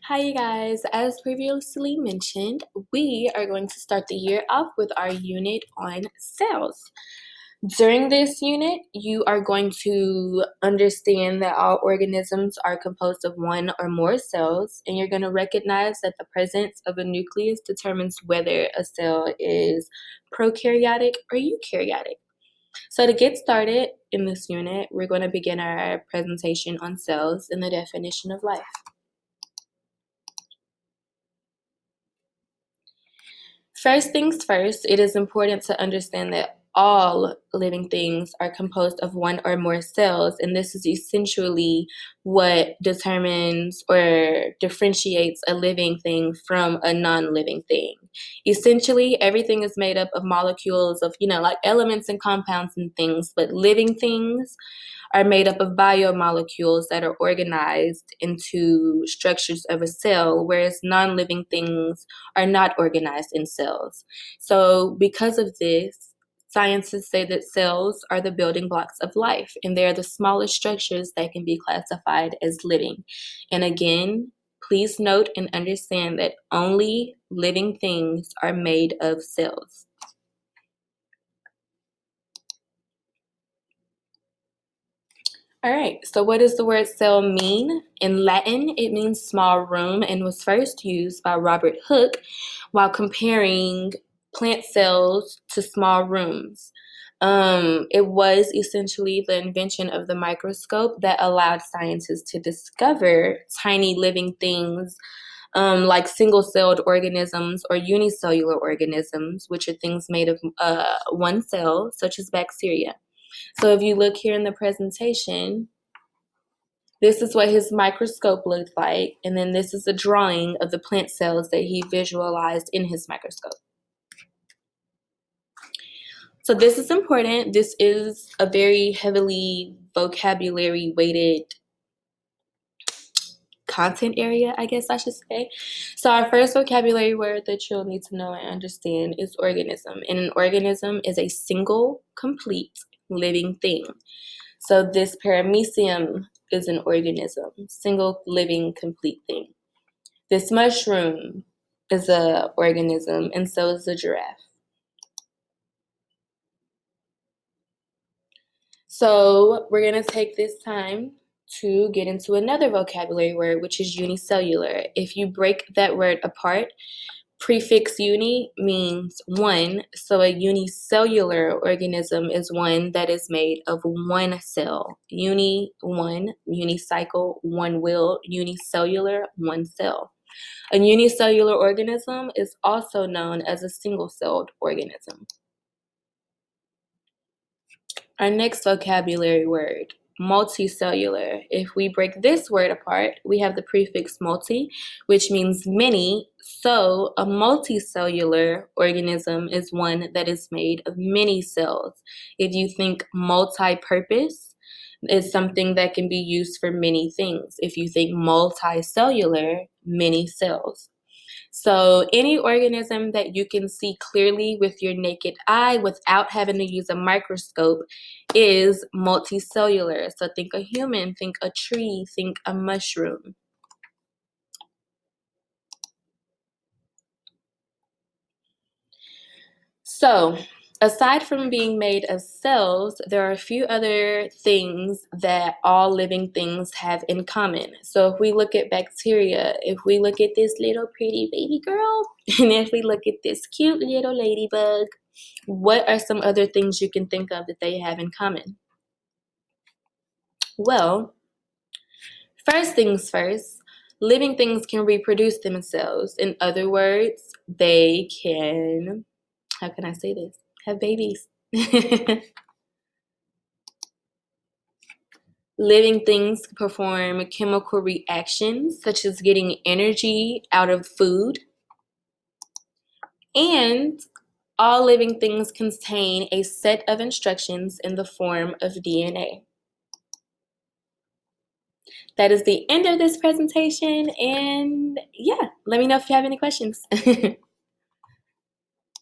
Hi, you guys. As previously mentioned, we are going to start the year off with our unit on cells. During this unit, you are going to understand that all organisms are composed of one or more cells, and you're going to recognize that the presence of a nucleus determines whether a cell is prokaryotic or eukaryotic. So to get started in this unit, we're going to begin our presentation on cells and the definition of life. First things first, it is important to understand that all living things are composed of one or more cells, and this is essentially what determines or differentiates a living thing from a non-living thing. Essentially, everything is made up of molecules of, like elements and compounds and things, but living things are made up of biomolecules that are organized into structures of a cell, whereas non-living things are not organized in cells. So because of this, scientists say that cells are the building blocks of life, and they are the smallest structures that can be classified as living. And again, please note and understand that only living things are made of cells. All right, so what does the word cell mean? In Latin, it means small room and was first used by Robert Hooke while comparing plant cells to small rooms. It was essentially the invention of the microscope that allowed scientists to discover tiny living things like single-celled organisms or unicellular organisms, which are things made of one cell, such as bacteria. So if you look here in the presentation, this is what his microscope looked like, and then this is a drawing of the plant cells that he visualized in his microscope. So this is important. This is a very heavily vocabulary weighted content area, I guess I should say. So our first vocabulary word that you'll need to know and understand is organism. And an organism is a single, complete, living thing. So this paramecium is an organism, single, living, complete thing. This mushroom is an organism, and so is the giraffe. So we're going to take this time to get into another vocabulary word, which is unicellular. If you break that word apart, prefix uni means one, so a unicellular organism is one that is made of one cell. Uni, one, unicycle, one will, unicellular, one cell. A unicellular organism is also known as a single-celled organism. Our next vocabulary word, multicellular. If we break this word apart, we have the prefix multi, which means many. So a multicellular organism is one that is made of many cells. If you think multi-purpose, it's something that can be used for many things. If you think multicellular, many cells. So any organism that you can see clearly with your naked eye without having to use a microscope is multicellular. So think a human, think a tree, think a mushroom. So aside from being made of cells, there are a few other things that all living things have in common. So if we look at bacteria, if we look at this little pretty baby girl, and if we look at this cute little ladybug, what are some other things you can think of that they have in common? Well, first things first, living things can reproduce themselves. In other words, they can, how can I say this? Have babies. Living things perform chemical reactions such as getting energy out of food. And all living things contain a set of instructions in the form of DNA. That is the end of this presentation, and yeah, let me know if you have any questions.